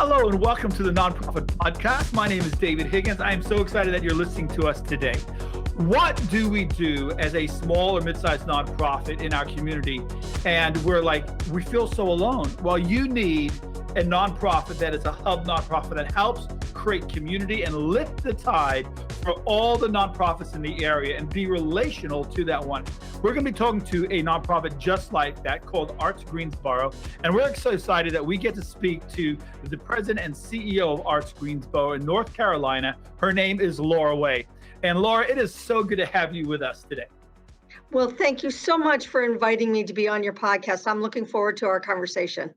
Hello and welcome to the Nonprofit Podcast. My name is David Higgins. I am so excited that you're listening to us today. What do we do as a small or mid-sized nonprofit in our community? And we feel so alone. Well, you need a nonprofit that is a hub nonprofit that helps create community and lift the tide for all the nonprofits in the area and be relational to that one. We're going to be talking to a nonprofit just like that called Arts Greensboro. And we're so excited that we get to speak to the president and CEO of Arts Greensboro in North Carolina. Her name is Laura Way. And Laura, it is so good to have you with us today. Well, thank you so much for inviting me to be on your podcast. I'm looking forward to our conversation.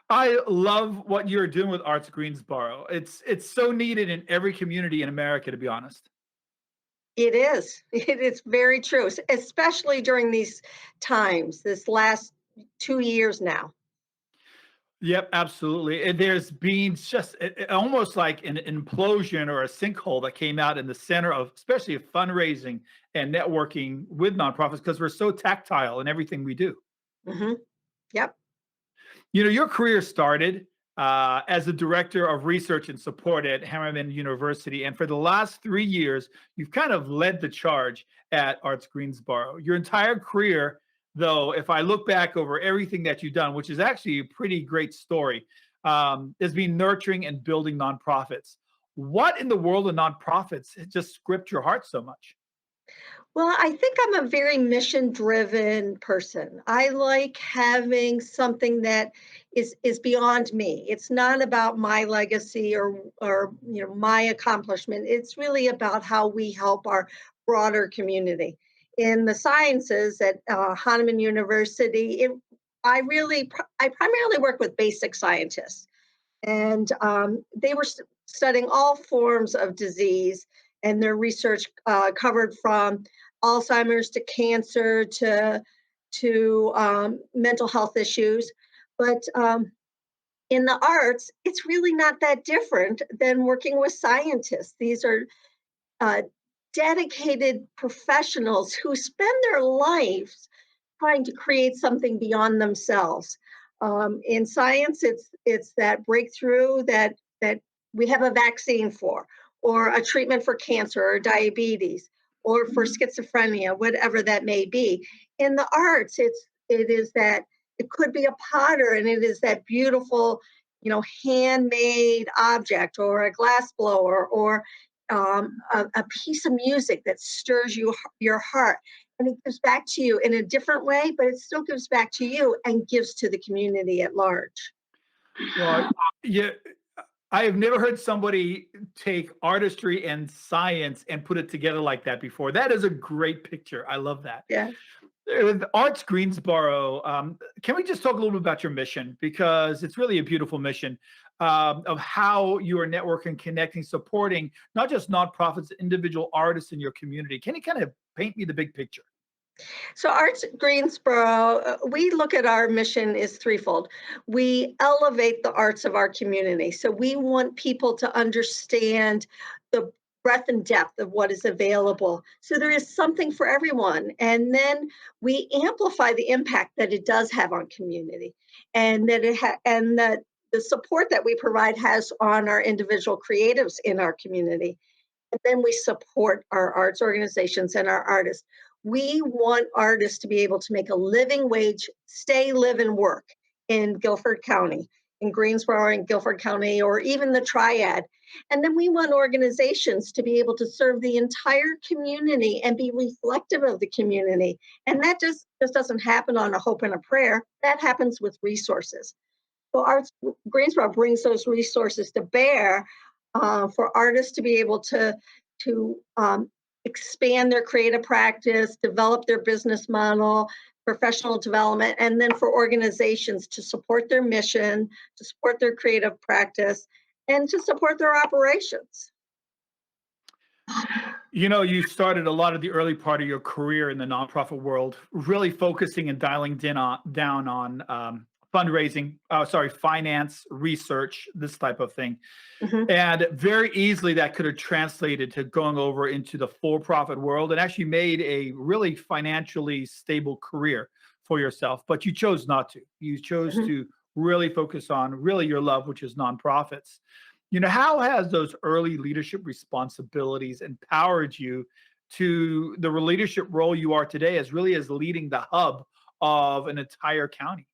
I love what you're doing with Arts Greensboro. It's so needed in every community in America, to be honest. It is. It is very true, especially during these times, this last 2 years now. Yep, absolutely. And there's been just almost like an implosion or a sinkhole that came out in the center of, especially of fundraising and networking with nonprofits, because we're so tactile in everything we do. Mm-hmm. Yep. You know, your career started as a director of research and support at Harriman University. And for the last 3 years, you've kind of led the charge at Arts Greensboro. Your entire career, though, if I look back over everything that you've done, which is actually a pretty great story, has been nurturing and building nonprofits. What in the world of nonprofits just gripped your heart so much? Well, I think I'm a very mission-driven person. I like having something that is beyond me. It's not about my legacy or my accomplishment. It's really about how we help our broader community. In the sciences at Hahnemann University, I primarily work with basic scientists, and they were studying all forms of disease, and their research covered from Alzheimer's to cancer to mental health issues. But in the arts, it's really not that different than working with scientists. These are uh, dedicated professionals who spend their lives trying to create something beyond themselves. In science, it's that breakthrough that we have a vaccine for, or a treatment for cancer or diabetes, or for schizophrenia, whatever that may be. In the arts, it is that it could be a potter, and it is that beautiful, handmade object, or a glass blower, or a piece of music that stirs your heart, and it gives back to you in a different way, but it still gives back to you and gives to the community at large. Well, yeah, I have never heard somebody take artistry and science and put it together like that before. That is a great picture. I love that. Yeah. With Arts Greensboro, can we just talk a little bit about your mission? Because it's really a beautiful mission of how you are networking, connecting, supporting not just nonprofits, individual artists in your community. Can you kind of paint me the big picture? So Arts Greensboro, we look at our mission is threefold. We elevate the arts of our community. So we want people to understand the breadth and depth of what is available. So there is something for everyone. And then we amplify the impact that it does have on community, and that the support that we provide has on our individual creatives in our community. And then we support our arts organizations and our artists. We want artists to be able to make a living wage, stay, live, and work in Guilford County, in Greensboro and Guilford County, or even the Triad. And then we want organizations to be able to serve the entire community and be reflective of the community. And that just doesn't happen on a hope and a prayer. That happens with resources. So Arts Greensboro brings those resources to bear for artists to be able to expand their creative practice, develop their business model, professional development, and then for organizations to support their mission, to support their creative practice, and to support their operations. You know, you started a lot of the early part of your career in the nonprofit world, really focusing and dialing down on fundraising, finance, research, this type of thing. Mhm. And very easily that could have translated to going over into the for-profit world and actually made a really financially stable career for yourself. But you chose not to. You chose Mhm. to really focus on really your love, which is nonprofits. How has those early leadership responsibilities empowered you to the leadership role you are today as really as leading the hub of an entire county?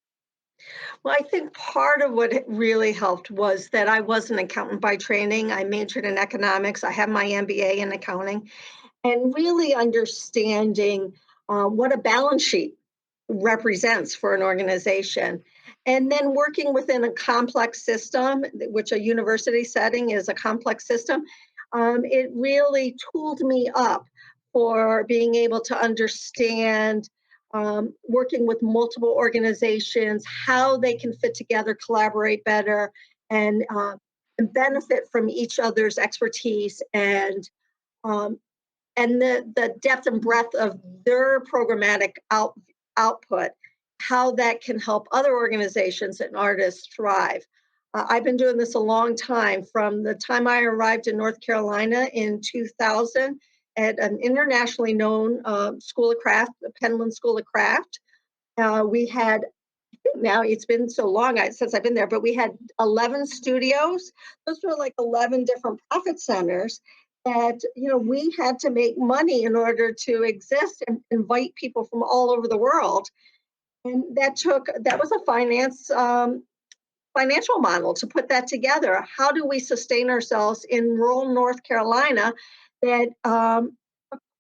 Well, I think part of what really helped was that I was an accountant by training. I majored in economics. I have my MBA in accounting, and really understanding what a balance sheet represents for an organization. And then working within a complex system, which a university setting is a complex system, it really tooled me up for being able to understand working with multiple organizations, how they can fit together, collaborate better, and benefit from each other's expertise um, and the depth and breadth of their programmatic output, how that can help other organizations and artists thrive. I've been doing this a long time, from the time I arrived in North Carolina in 2000 at an internationally known school of craft, the Penland School of Craft. We had, now it's been so long since I've been there, but we had 11 studios. Those were like 11 different profit centers that, we had to make money in order to exist and invite people from all over the world. And that was a financial model to put that together. How do we sustain ourselves in rural North Carolina that,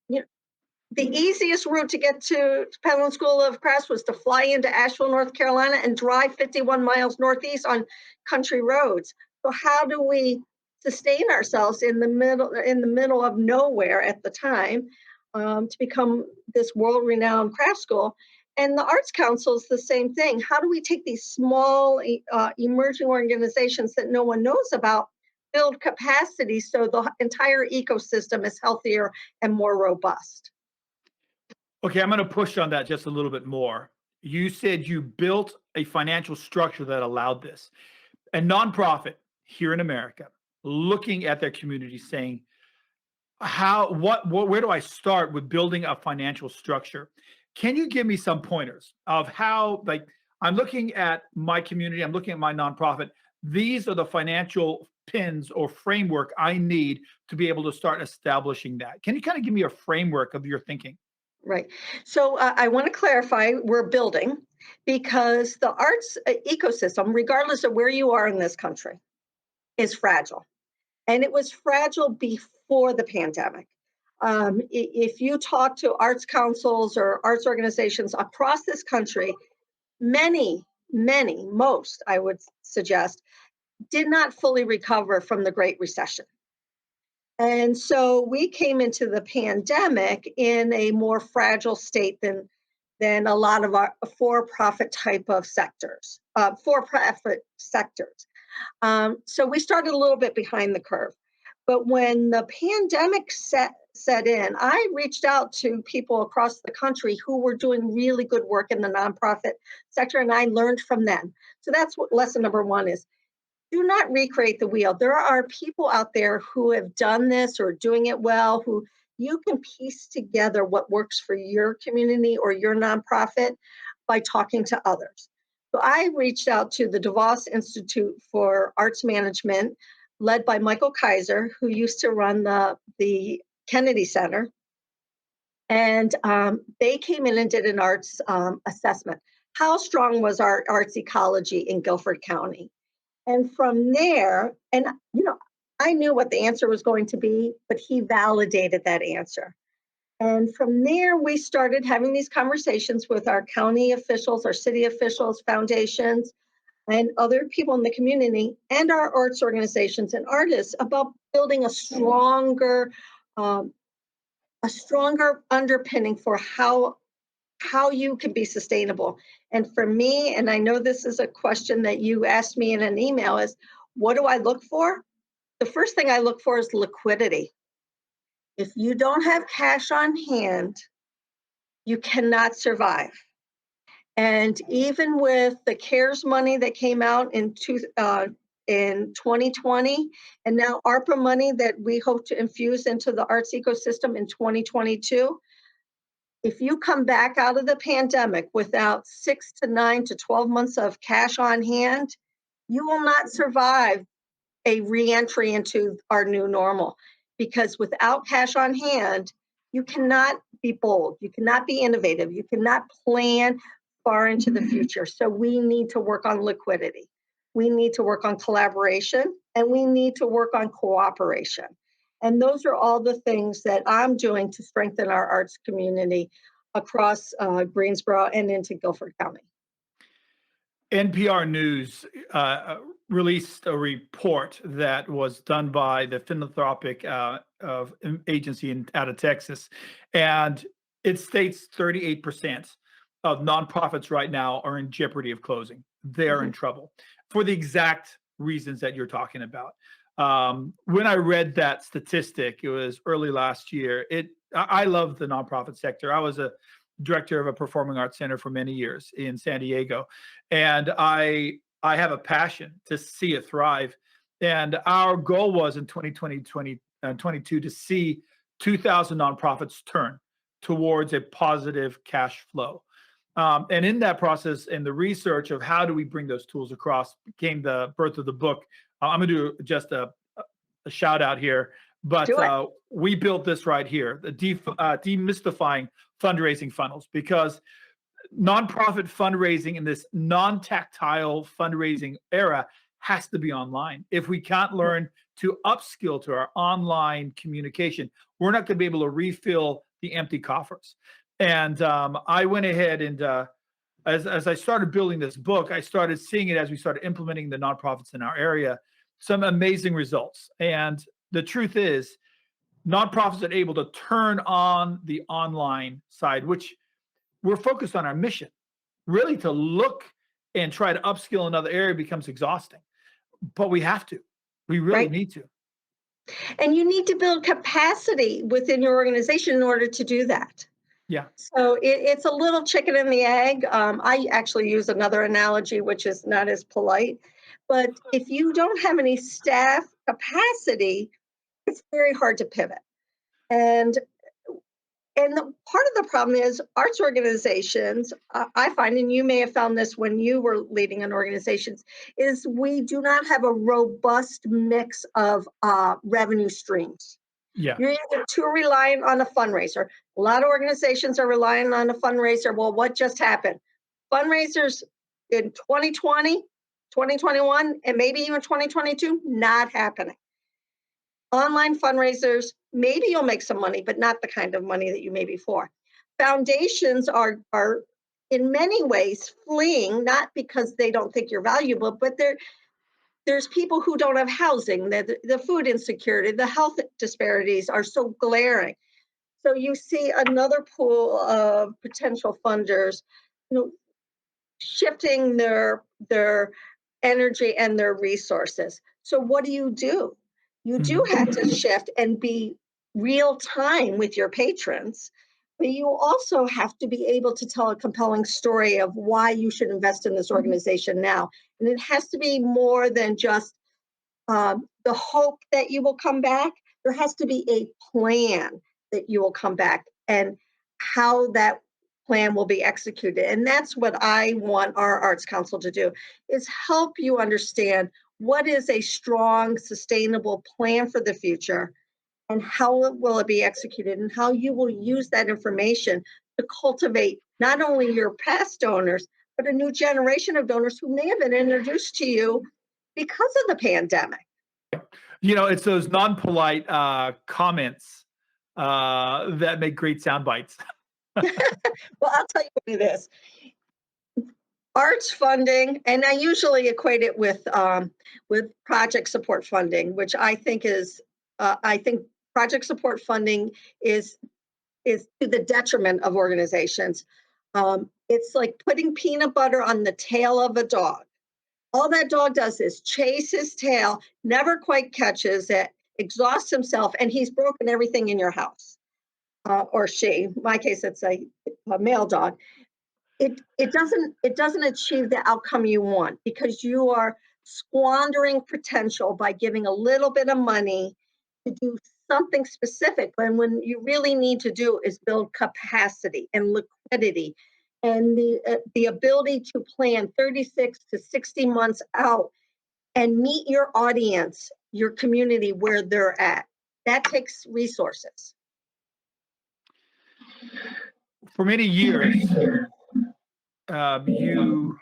you know, the easiest route to get to Penland School of Crafts was to fly into Asheville, North Carolina, and drive 51 miles northeast on country roads. So how do we sustain ourselves in the middle of nowhere at the time, to become this world-renowned craft school? And the Arts Council is the same thing. How do we take these small emerging organizations that no one knows about, build capacity so the entire ecosystem is healthier and more robust? Okay, I'm going to push on that just a little bit more. You said you built a financial structure that allowed this. A nonprofit here in America looking at their community saying, where do I start with building a financial structure? Can you give me some pointers of how, like, I'm looking at my community, I'm looking at my nonprofit. These are the financial pins or framework I need to be able to start establishing that. Can you kind of give me a framework of your thinking? Right. So I want to clarify, we're building, because the arts ecosystem, regardless of where you are in this country, is fragile. And it was fragile before the pandemic. If you talk to arts councils or arts organizations across this country, most, I would suggest, did not fully recover from the Great Recession. And so we came into the pandemic in a more fragile state than a lot of our for-profit type of sectors, for-profit sectors. So we started a little bit behind the curve. But when the pandemic set in, I reached out to people across the country who were doing really good work in the nonprofit sector, and I learned from them. So that's what lesson number one is: do not recreate the wheel. There are people out there who have done this or doing it well, who you can piece together what works for your community or your nonprofit by talking to others. So I reached out to the DeVos Institute for Arts Management, led by Michael Kaiser, who used to run the Kennedy Center. And they came in and did an arts assessment. How strong was our arts ecology in Guilford County? And from there, and I knew what the answer was going to be, but he validated that answer. And from there, we started having these conversations with our county officials, our city officials, foundations, and other people in the community, and our arts organizations and artists, about building um, a stronger underpinning for how you can be sustainable. And for me, and I know this is a question that you asked me in an email, is what do I look for? The first thing I look for is liquidity. If you don't have cash on hand, you cannot survive. And even with the CARES money that came out in 2020, and now ARPA money that we hope to infuse into the arts ecosystem in 2022, If you come back out of the pandemic without 6 to 9 to 12 months of cash on hand, you will not survive a reentry into our new normal, because without cash on hand, you cannot be bold, you cannot be innovative, you cannot plan far into the future. So we need to work on liquidity. We need to work on collaboration, and we need to work on cooperation. And those are all the things that I'm doing to strengthen our arts community across Greensboro and into Guilford County. NPR News released a report that was done by the philanthropic agency out of Texas, and it states 38% of nonprofits right now are in jeopardy of closing. They're in trouble for the exact reasons that you're talking about. When I read that statistic, it was early last year. I love the nonprofit sector. I was a director of a performing arts center for many years in San Diego, and I have a passion to see it thrive. And our goal was in 2020, 2022 to see 2,000 nonprofits turn towards a positive cash flow. And in that process and the research of how do we bring those tools across became the birth of the book. I'm going to do just a shout out here, but we built this right here, the demystifying fundraising funnels, because nonprofit fundraising in this non-tactile fundraising era has to be online. If we can't learn to upskill to our online communication, we're not going to be able to refill the empty coffers. And I went ahead and as I started building this book, I started seeing it as we started implementing the nonprofits in our area, some amazing results. And the truth is, nonprofits are able to turn on the online side, which we're focused on our mission. Really, to look and try to upskill another area becomes exhausting, but we have to. We really need to. And you need to build capacity within your organization in order to do that. Yeah. So it's a little chicken and the egg. I actually use another analogy, which is not as polite. But if you don't have any staff capacity, it's very hard to pivot. And part of the problem is arts organizations, I find, and you may have found this when you were leading an organization, is we do not have a robust mix of revenue streams. Yeah. You're either too reliant on a fundraiser. A lot of organizations are relying on a fundraiser. Well, what just happened? Fundraisers in 2020, 2021, and maybe even 2022, not happening. Online fundraisers, maybe you'll make some money, but not the kind of money that you made before. Foundations are in many ways fleeing, not because they don't think you're valuable, but there's people who don't have housing, the food insecurity, the health disparities are so glaring. So you see another pool of potential funders, shifting their energy and their resources. So what do? You do have to shift and be real time with your patrons, but you also have to be able to tell a compelling story of why you should invest in this organization now. And it has to be more than just the hope that you will come back. There has to be a plan that you will come back and how that plan will be executed. And that's what I want our Arts Council to do, is help you understand what is a strong, sustainable plan for the future and how will it be executed and how you will use that information to cultivate not only your past donors, but a new generation of donors who may have been introduced to you because of the pandemic. It's those non-polite comments that make great sound bites. Well, I'll tell you what it is. Arts funding, and I usually equate it with project support funding, which I think project support funding is to the detriment of organizations. It's like putting peanut butter on the tail of a dog. All that dog does is chase his tail, never quite catches it, exhausts himself, and he's broken everything in your house. Or she. In my case, it's a male dog. It doesn't achieve the outcome you want, because you are squandering potential by giving a little bit of money to do something specific when you really need to do is build capacity and liquidity and the ability to plan 36 to 60 months out and meet your audience, your community where they're at. That takes resources. For many years, you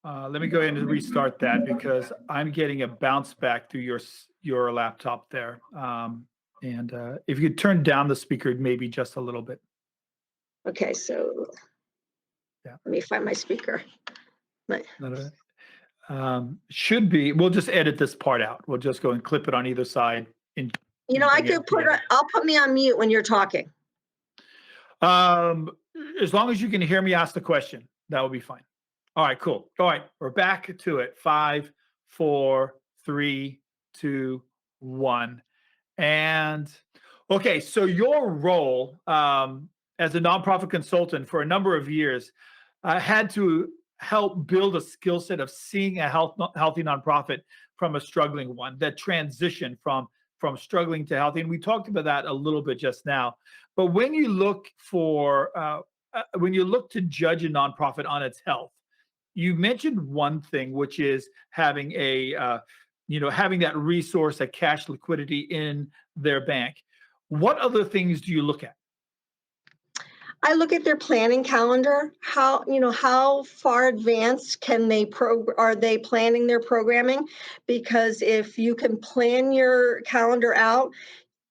let me go ahead and restart that because I'm getting a bounce back through your laptop there. And if you could turn down the speaker maybe just a little bit. Okay, so Yeah. let me find my speaker. Should be. We'll just edit this part out. We'll just go and clip it on either side. I could I'll put me on mute when you're talking. As long as you can hear me ask the question, that will be fine. All right, cool. All right, we're back to it. 5, 4, 3, 2, 1. And okay, so your role as a nonprofit consultant for a number of years had to help build a skill set of seeing a healthy nonprofit from a struggling one, that transition from struggling to healthy. And we talked about that a little bit just now. But when you look to judge a nonprofit on its health, you mentioned one thing, which is having having that resource, that cash liquidity in their bank. What other things do you look at? I look at their planning calendar. How far advanced are they planning their programming? Because if you can plan your calendar out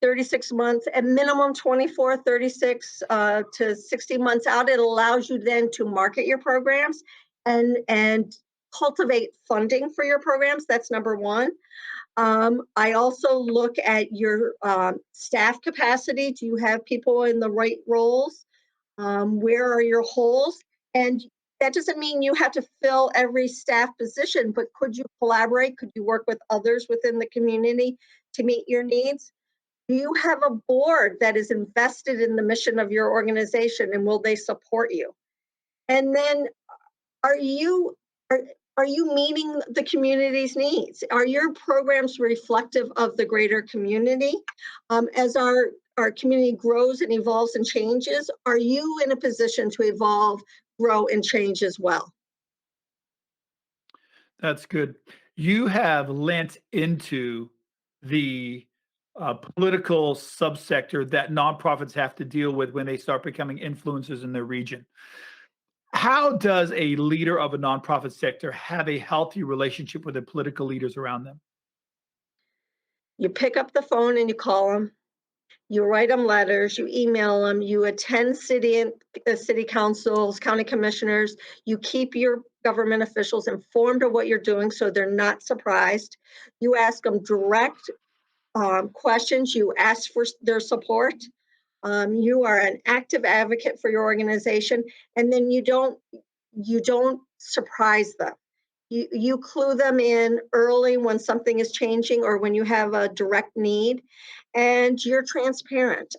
36 months, at minimum 24, 36 to 60 months out, it allows you then to market your programs and cultivate funding for your programs. That's number one. I also look at your staff capacity. Do you have people in the right roles? Where are your holes? And that doesn't mean you have to fill every staff position, but could you collaborate? Could you work with others within the community to meet your needs? Do you have a board that is invested in the mission of your organization, and will they support you? And then are you are, are you meeting the community's needs? Are your programs reflective of the greater community? As our community grows and evolves and changes, are you in a position to evolve, grow, and change as well? That's good. You have lent into the political subsector that nonprofits have to deal with when they start becoming influencers in their region. How does a leader of a nonprofit sector have a healthy relationship with the political leaders around them? You pick up the phone and you call them. You write them letters, you email them, you attend city councils, county commissioners, you keep your government officials informed of what you're doing so they're not surprised. You ask them direct questions, you ask for their support. You are an active advocate for your organization, and then you don't surprise them. You clue them in early when something is changing or when you have a direct need, and you're transparent.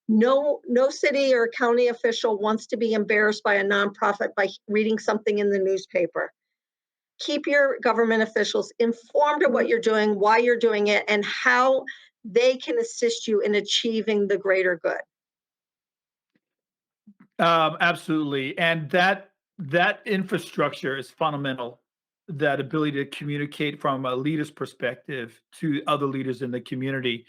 No city or county official wants to be embarrassed by a nonprofit by reading something in the newspaper. Keep your government officials informed of what you're doing, why you're doing it, and how they can assist you in achieving the greater good. Absolutely, and that infrastructure is fundamental. That ability to communicate from a leader's perspective to other leaders in the community.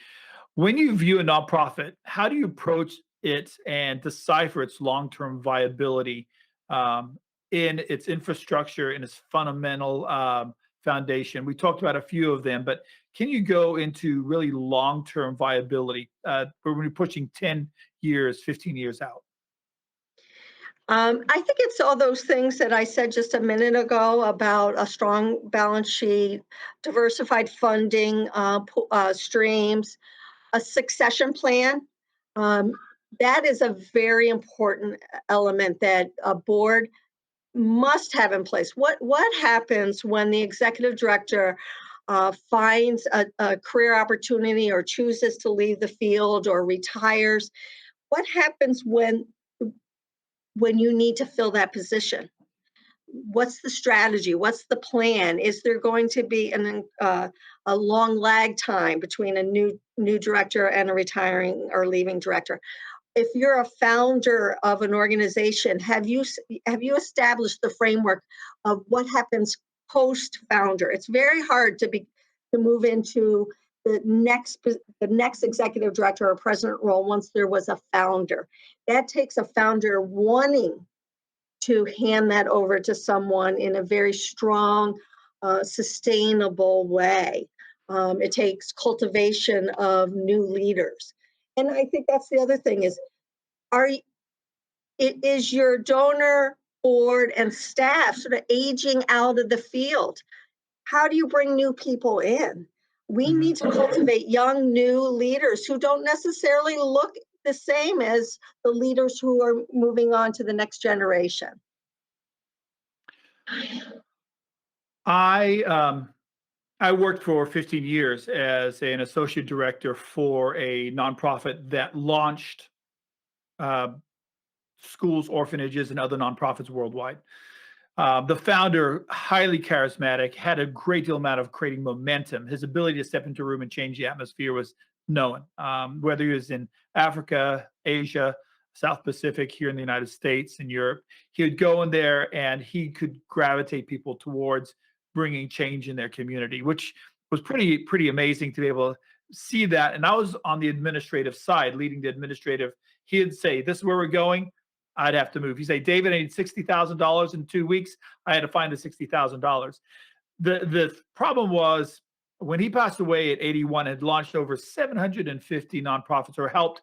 When you view a nonprofit, how do you approach it and decipher its long-term viability um, in its infrastructure and its fundamental foundation? We talked about a few of them, but can you go into really long-term viability when we're pushing 10 years, 15 years out? I think it's all those things that I said just a minute ago about a strong balance sheet, diversified funding streams, a succession plan. Um, that is a very important element that a board must have in place. What happens when the executive director finds a career opportunity or chooses to leave the field or retires? What happens when you need to fill that position? what's the strategy? What's the plan? Is there going to be a long lag time between a new director and a retiring or leaving director? If you're a founder of an organization, have you established the framework of what happens post founder? It's very hard to move into the next executive director or president role once there was a founder. That takes a founder wanting to hand that over to someone in a very strong, sustainable way. It takes cultivation of new leaders. And I think that's the other thing is, are is your donor board and staff sort of aging out of the field? How do you bring new people in? We Mhm. need to cultivate young, new leaders who don't necessarily look the same as the leaders who are moving on to the next generation. I I worked for 15 years as an associate director for a nonprofit that launched uh, schools, orphanages, and other nonprofits worldwide. The founder, highly charismatic, had a great deal amount of creating momentum. His ability to step into a room and change the atmosphere was known. Whether he was in Africa, Asia, South Pacific, here in the United States, and Europe, he would go in there and he could gravitate people towards bringing change in their community, which was pretty amazing to be able to see that. And I was on the administrative side, leading the administrative. He'd say, "This is where we're going." I'd have to move. You say, "David, I need $60,000 in 2 weeks." I had to find the $60,000. The problem was when he passed away at 81, had launched over 750 nonprofits or helped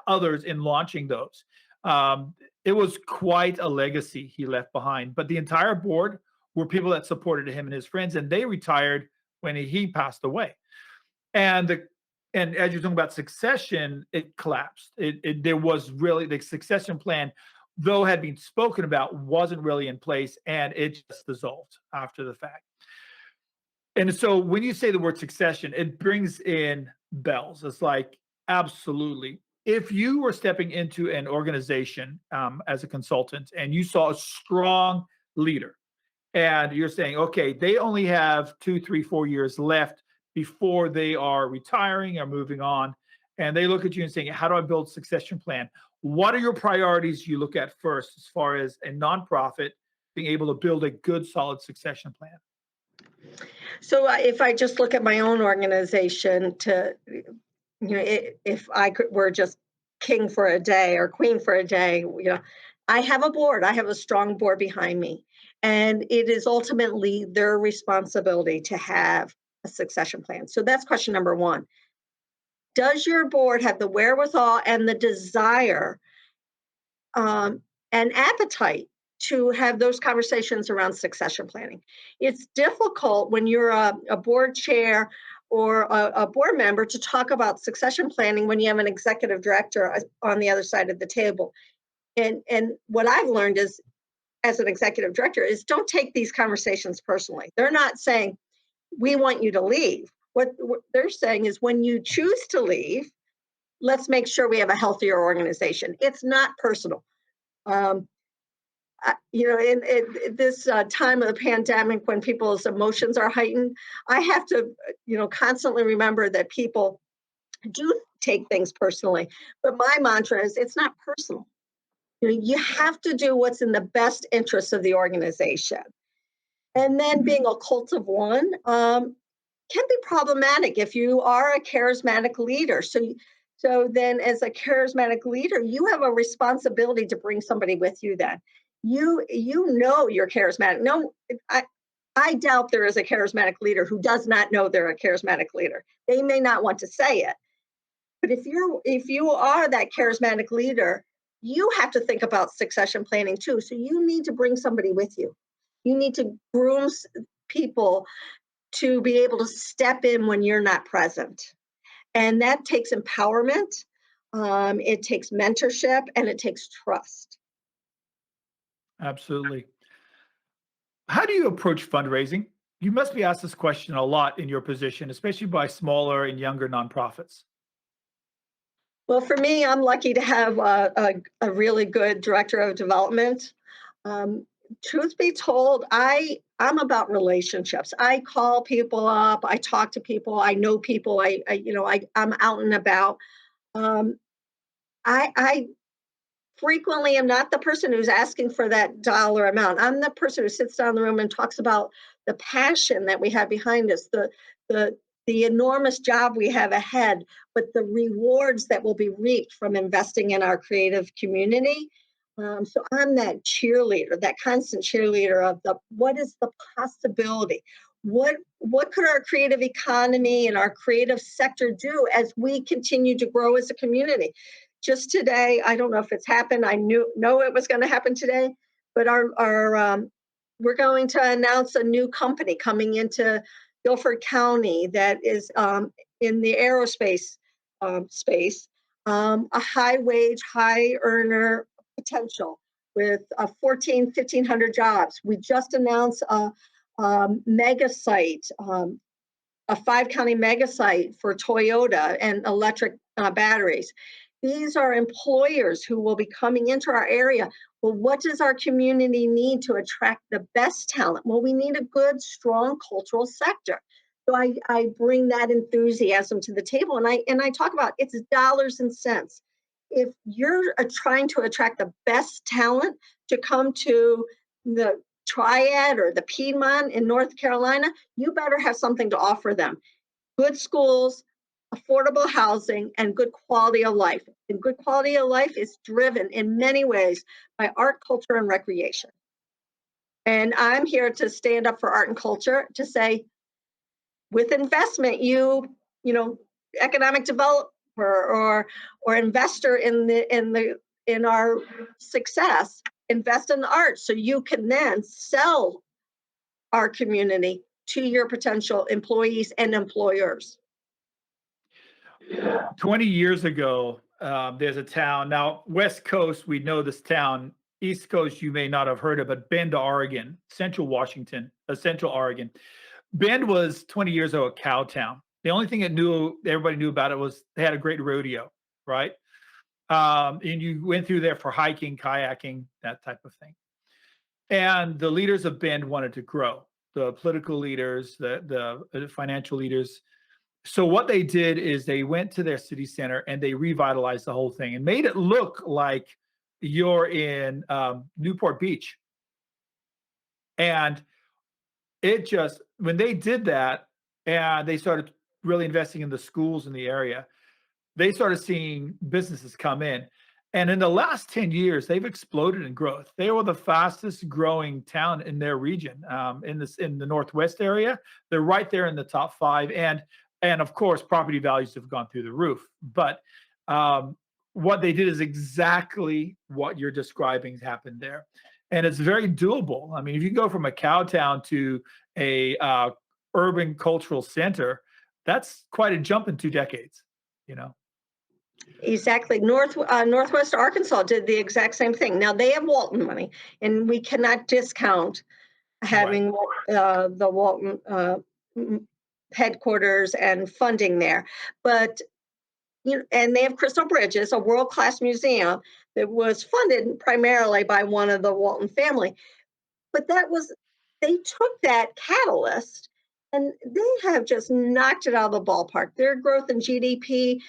others in launching those. It was quite a legacy he left behind. But the entire board were people that supported him and his friends, and they retired when he passed away. And the and as you're talking about succession, it collapsed. There was really the succession plan, though had been spoken about, wasn't really in place, and it just dissolved after the fact. And so when you say the word succession, it brings in bells. It's like absolutely. If you were stepping into an organization as a consultant and you saw a strong leader and you're saying, okay, they only have 2, 3, 4 years left before they are retiring or moving on. And they look at you and saying, how do I build a succession plan? What are your priorities you look at first as far as a nonprofit being able to build a good, solid succession plan? So if I just look at my own organization, if I were just king for a day or queen for a day, I have a board. I have a strong board behind me, and it is ultimately their responsibility to have a succession plan. So that's question number one. Does your board have the wherewithal and the desire um, and appetite to have those conversations around succession planning? It's difficult when you're a board chair or a board member to talk about succession planning when you have an executive director on the other side of the table. And what I've learned is, as an executive director, is don't take these conversations personally. They're not saying we want you to leave. What they're saying is, when you choose to leave, let's make sure we have a healthier organization. It's not personal. Um, in this time of the pandemic, when people's emotions are heightened, I have to, constantly remember that people do take things personally. But my mantra is, it's not personal. You have to do what's in the best interest of the organization. And then being a cult of one can be problematic if you are a charismatic leader. So then, as a charismatic leader, you have a responsibility to bring somebody with you. Then you're charismatic. No, I doubt there is a charismatic leader who does not know they're a charismatic leader. They may not want to say it, but if you are that charismatic leader, you have to think about succession planning too. So you need to bring somebody with you. You need to groom people to be able to step in when you're not present. And that takes empowerment, it takes mentorship, and it takes trust. Absolutely. How do you approach fundraising? You must be asked this question a lot in your position, especially by smaller and younger nonprofits. Well, for me, I'm lucky to have a really good director of development. Truth be told, I'm about relationships. I call people up, I talk to people, I know people, I'm out and about. Um, I frequently am not the person who's asking for that dollar amount. I'm the person who sits down in the room and talks about the passion that we have behind us, the the enormous job we have ahead, but the rewards that will be reaped from investing in our creative community. So I'm that cheerleader, that constant cheerleader of the what is the possibility? What could our creative economy and our creative sector do as we continue to grow as a community? Just today, I don't know if it's happened. I know it was going to happen today, but our we're going to announce a new company coming into Guilford County that is in the aerospace space, a high wage, high earner potential with 1,500 jobs. We just announced a mega site, a 5 county mega site for Toyota and electric batteries. These are employers who will be coming into our area. Well, what does our community need to attract the best talent? Well, we need a good, strong cultural sector. So I bring that enthusiasm to the table, and I talk about it's dollars and cents. If you're trying to attract the best talent to come to the Triad or the Piedmont in North Carolina, you better have something to offer them. Good schools, affordable housing, and good quality of life. And good quality of life is driven in many ways by art, culture, and recreation. And I'm here to stand up for art and culture to say, with investment, you know, economic developer or investor in our success, invest in the arts so you can then sell our community to your potential employees and employers. 20 years ago, there's a town. Now, West Coast, we know this town. East Coast, you may not have heard of, but Bend, Oregon, Central Washington, Central Oregon. Bend was 20 years ago a cow town. The only thing that everybody knew about it was they had a great rodeo, right? And you went through there for hiking, kayaking, that type of thing. And the leaders of Bend wanted to grow. The political leaders, the financial leaders. So what they did is they went to their city center and they revitalized the whole thing and made it look like you're in Newport Beach. And it just when they did that and they started really investing in the schools in the area, they started seeing businesses come in. And in the last 10 years, they've exploded in growth. They were the fastest growing town in their region, in the Northwest area. They're right there in the top five, and of course, property values have gone through the roof. But what they did is exactly what you're describing happened there, and it's very doable. I mean, if you go from a cow town to a urban cultural center, that's quite a jump in 2 decades. You know. Exactly. Northwest Arkansas did the exact same thing. Now they have Walton money, and we cannot discount Right. having the Walton headquarters and funding there. But and they have Crystal Bridges, a world-class museum that was funded primarily by one of the Walton family. But they took that catalyst and they have just knocked it out of the ballpark. Their growth in GDP,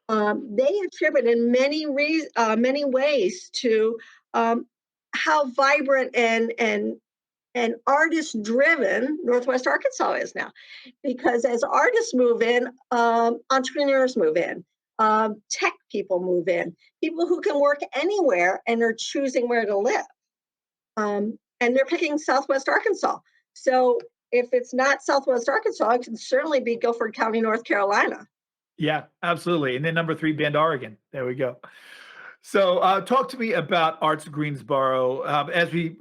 they attribute in many ways to how vibrant and artist driven Northwest Arkansas is now. Because as artists move in, entrepreneurs move in, tech people move in, people who can work anywhere and are choosing where to live. And they're picking Southwest Arkansas. So if it's not Southwest Arkansas, it can certainly be Guilford County, North Carolina. Yeah, absolutely. And then number three, Bend, Oregon. There we go. So, talk to me about Arts Greensboro. As we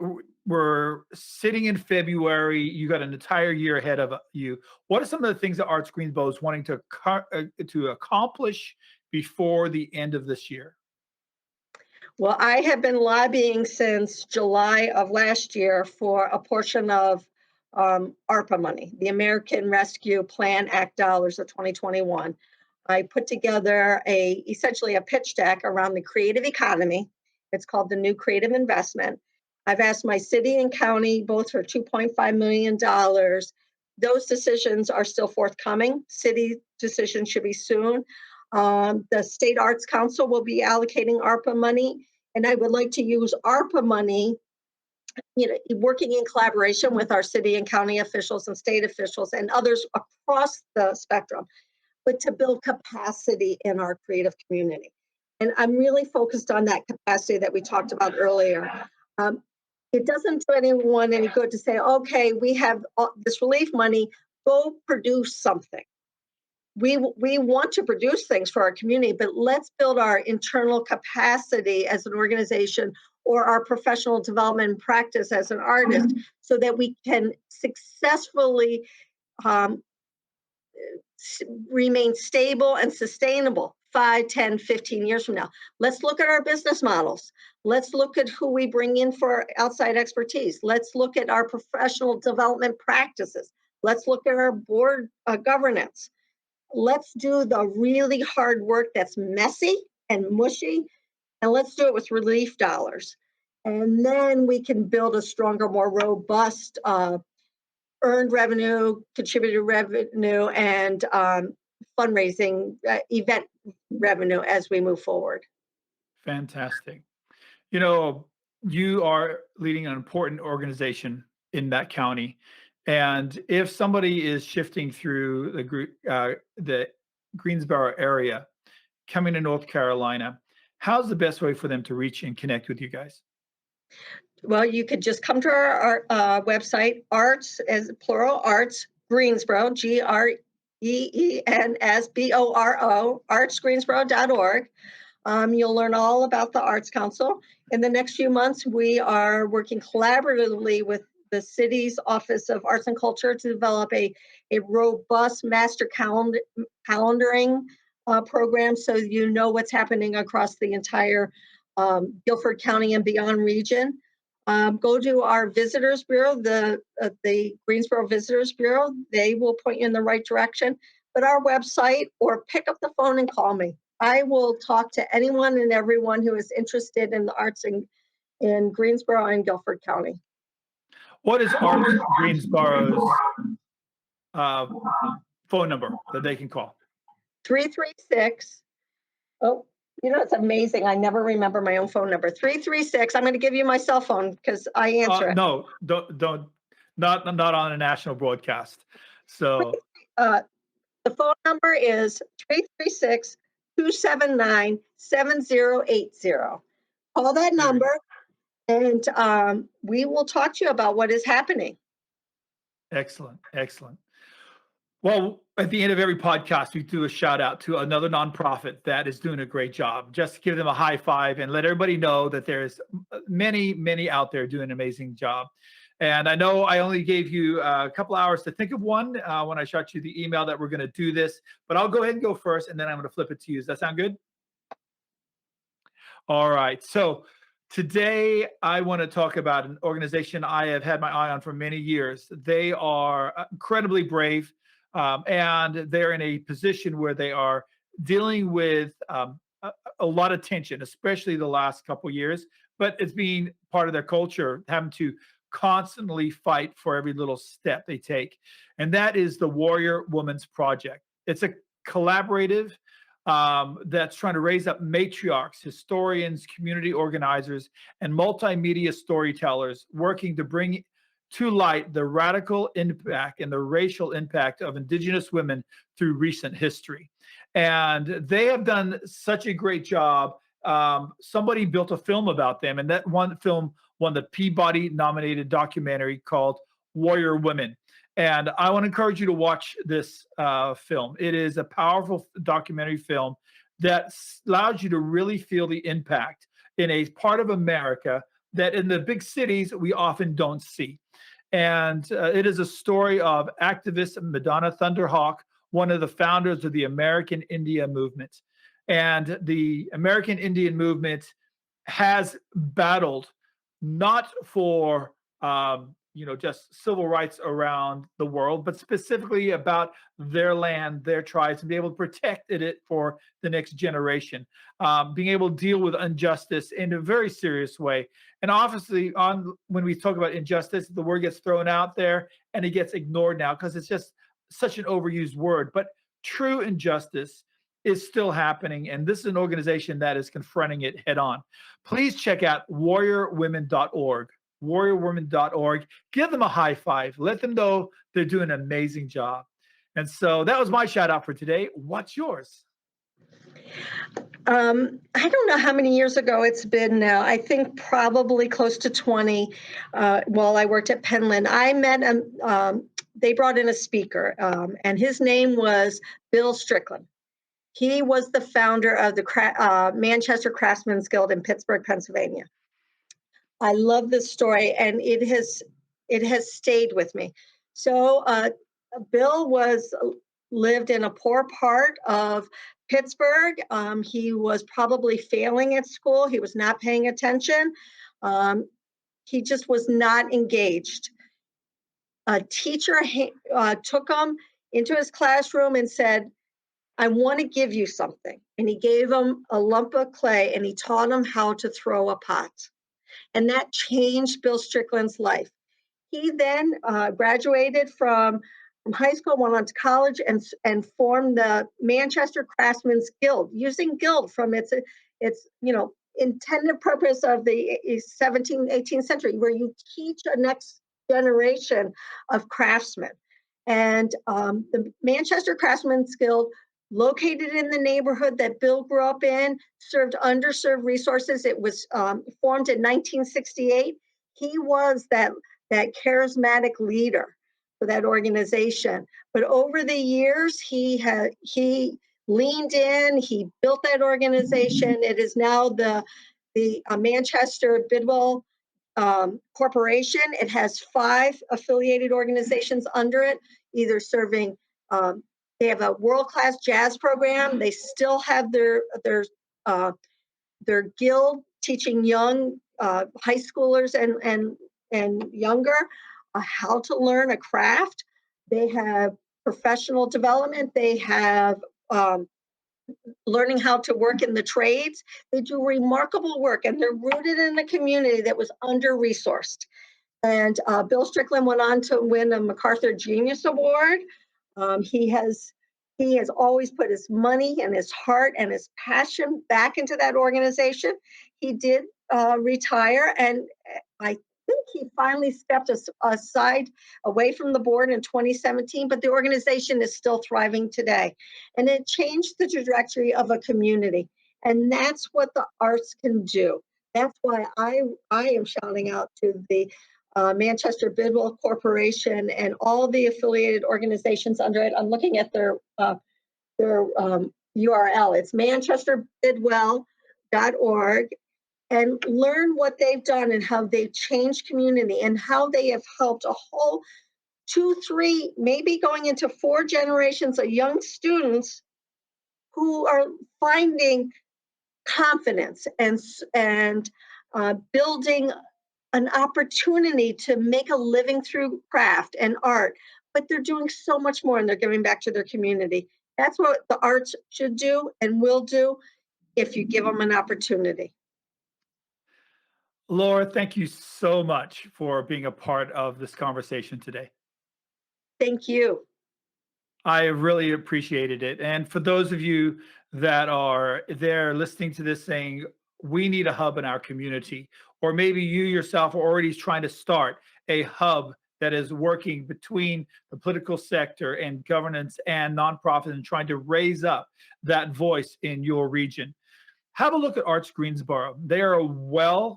were sitting in February, you got an entire year ahead of you. What are some of the things that Arts Greensboro is wanting to accomplish before the end of this year? Well, I have been lobbying since July of last year for a portion of ARPA money, the American Rescue Plan Act dollars of 2021. I put together essentially a pitch deck around the creative economy. It's called the New Creative Investment. I've asked my city and county both for $2.5 million. Those decisions are still forthcoming. City decision should be soon. The State Arts Council will be allocating ARPA money, and I would like to use ARPA money, working in collaboration with our city and county officials and state officials and others across the spectrum, but to build capacity in our creative community. And I'm really focused on that capacity that we talked about earlier. Um, it doesn't do anyone any good to say, okay, we have this relief money, go produce something. We want to produce things for our community, but let's build our internal capacity as an organization or our professional development practice as an artist so that we can successfully um, remain stable and sustainable 5, 10, 15 years from now. Let's look at our business models. Let's look at who we bring in for outside expertise. Let's look at our professional development practices. Let's look at our board governance. Let's do the really hard work that's messy and mushy, and let's do it with relief dollars. And then we can build a stronger, more robust earned revenue, contributed revenue, and fundraising event revenue as we move forward. Fantastic. You know, you are leading an important organization in that county. And if somebody is shifting through the Greensboro area, coming to North Carolina, how's the best way for them to reach and connect with you guys? Well, you could just come to our website, arts as plural, arts Greensboro, GREENSBORO, artsgreensboro.org. You'll learn all about the Arts Council. In the next few months, we are working collaboratively with the city's Office of Arts and Culture to develop a robust master calendaring program so you know what's happening across the entire Guilford County and beyond region. Go to our Visitors Bureau, the Greensboro Visitors Bureau. They will point you in the right direction. But our website, or pick up the phone and call me. I will talk to anyone and everyone who is interested in the arts in Greensboro and Guilford County. What is Arts Greensboro's uh, phone number that they can call? 336. Oh, it's amazing. I never remember my own phone number. 336. I'm going to give you my cell phone because I answer it. No, don't, not on a national broadcast. So the phone number is 336-279-7080. Call that number, and we will talk to you about what is happening. Excellent. Well, at the end of every podcast, we do a shout out to another nonprofit that is doing a great job. Just to give them a high five and let everybody know that there's many out there doing an amazing job. And I know I only gave you a couple hours to think of one when I shot you the email that we're going to do this, but I'll go ahead and go first, and then I'm going to flip it to you. Does that sound good? All right. So today I want to talk about an organization I have had my eye on for many years. They are incredibly brave, and they're in a position where they are dealing with a lot of tension, especially the last couple years. But it's being part of their culture, having to constantly fight for every little step they take. And that is the Warrior Women's Project. It's a collaborative that's trying to raise up matriarchs, historians, community organizers, and multimedia storytellers working to bring to light the radical impact and the racial impact of Indigenous women through recent history. And they have done such a great job. Somebody built a film about them, and that one film won the Peabody nominated documentary called Warrior Women. And I want to encourage you to watch this film. It is a powerful documentary film that allows you to really feel the impact in a part of America that in the big cities we often don't see. And it is a story of activist Madonna Thunderhawk, one of the founders of the American Indian movement. And the American Indian movement has battled not for just civil rights around the world, but specifically about their land, their tribes, and be able to protect it for the next generation. Being able to deal with injustice in a very serious way. And obviously, on when we talk about injustice, the word gets thrown out there and it gets ignored now because it's just such an overused word. But true injustice is still happening, and this is an organization that is confronting it head on. Please check out warriorwomen.org. Warriorwomen.org. Give them a high five. Let them know they're doing an amazing job. And so that was my shout out for today. What's yours? I don't know how many years ago it's been now. I think probably close to 20. While I worked at Penland, I met they brought in a speaker, and his name was Bill Strickland. He was the founder of the Manchester Craftsmen's Guild in Pittsburgh, Pennsylvania. I love this story, and it has stayed with me. So Bill lived in a poor part of Pittsburgh. He was probably failing at school. He was not paying attention. He just was not engaged. A teacher took him into his classroom and said, "I want to give you something." And he gave him a lump of clay and he taught him how to throw a pot. And that changed Bill Strickland's life. He then graduated from high school, went on to college, and formed the Manchester Craftsmen's Guild, using guild from its intended purpose of the 17th, 18th century, where you teach a next generation of craftsmen. And the Manchester Craftsmen's Guild, located in the neighborhood that Bill grew up in, served underserved resources. It was formed in 1968. He was that charismatic leader for that organization. But over the years, he leaned in. He built that organization. It is now the Manchester Bidwell Corporation. It has 5 affiliated organizations under it, either serving. They have a world-class jazz program. They still have their guild teaching young high schoolers and younger how to learn a craft. They have professional development. They have learning how to work in the trades. They do remarkable work, and they're rooted in a community that was under-resourced. And Bill Strickland went on to win a MacArthur Genius Award. He has always put his money and his heart and his passion back into that organization. He did retire, and I think he finally stepped aside away from the board in 2017, but the organization is still thriving today. And it changed the trajectory of a community. And that's what the arts can do. That's why I am shouting out to the Manchester Bidwell Corporation and all the affiliated organizations under it. I'm looking at their URL. It's manchesterbidwell.org, and learn what they've done and how they've changed community and how they have helped a whole 2, 3, maybe going into 4 generations of young students who are finding confidence and building an opportunity to make a living through craft and art, but they're doing so much more, and they're giving back to their community. That's what the arts should do and will do if you give them an opportunity. Laura, thank you so much for being a part of this conversation today. Thank you. I really appreciated it. And for those of you that are there listening to this saying, we need a hub in our community, or maybe you yourself are already trying to start a hub that is working between the political sector and governance and nonprofits and trying to raise up that voice in your region. Have a look at Arts Greensboro. They are a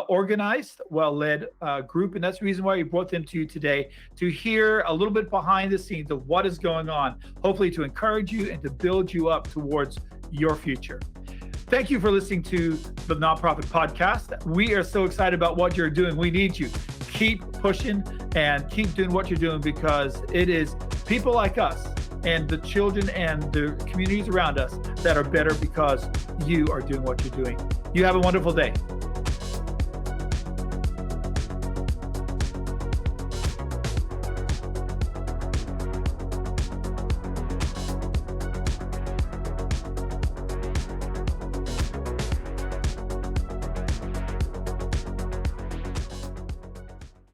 organized, well-led group, and that's the reason why we brought them to you today, to hear a little bit behind the scenes of what is going on, hopefully to encourage you and to build you up towards your future. Thank you for listening to the Nonprofit Podcast. We are so excited about what you're doing. We need you. Keep pushing and keep doing what you're doing, because it is people like us and the children and the communities around us that are better because you are doing what you're doing. You have a wonderful day.